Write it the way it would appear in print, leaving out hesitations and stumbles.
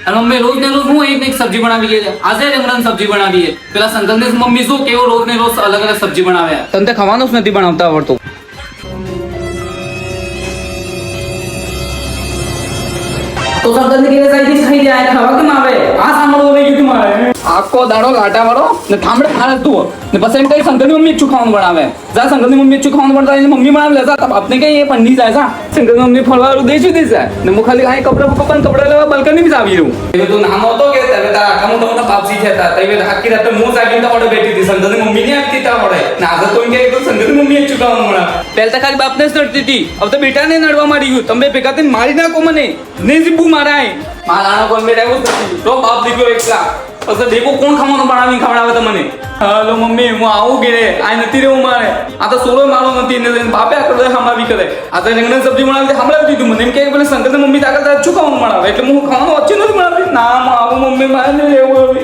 અને મમ્મી રોજ ને રોજ હું એક ને એક સબ્જી બનાવી છે આજે રીંગણાની સબ્જી બનાવી છે પેલા શંકરની મમ્મી શું કેવો રોજ ને રોજ અલગ અલગ સબ્જી બનાવે તને તે ખાવાનું જ નથી બનાવતા આવડતું તો શંકરની કેવી સાઈઝ ખાઈ જાય ખાવા કેમ આવે આ સાંભળવું નહીં કીધું મારે આખો દાડો લાટા વાળો ને થાંભળે ખાને તું ને પછી એમ કઈ શંકરની મમ્મી ઈચ્છું ખાવાનું બનાવે જા શંકરની મમ્મી ઈચ્છું ખાવાનું બનાવતા એની મમ્મી બનાવે લેતા તબ આપને કઈ એ પન્ની જાય જા શંકરની મમ્મી ફળવાળું દેશું દે જાય ને હું ખાલી આ કપડા લેવા બલકની બી આવી રહ્યું એ તો નામ હતો કે તમે તારા આખા મોટા બાપજી છે તા તમે હાકી રાત હું જાગીને તો પડે બેઠી હતી શંકરની મમ્મી ને આપતી તા પડે ને આજે તો કે તો શંકરની મમ્મી ઈચ્છું ખાવાનું બનાવે પહેલા તો ખાલી બાપને જ નડતી હતી હવે તો બેટાને નડવા માંડી ગયું તમે ભેગા થઈને મારી નાખો મને ને જીબુ મારાય મારા કોણ બેટા એવું નથી તો બાપ દીકરો એકલા પછી દેખો કોણ ખાવાનું બનાવીને ખવડાવે તમને હાલો મમ્મી હું આવું ઘેરે આ નથી રહેવું મારે આ તો સોળો મારો નથી ને બાપે આકડે હમણાં કરે આ તો રીંગણાની સબ્જી બનાવી હમણાં દીધું મને એમ કે પેલા શંકરની મમ્મી તાકાત શું ખાવાનું બનાવે એટલે હું ખાવાનું ઓછી નથી બનાવતી ના આવું મમ્મી મારે નહીં રહેવું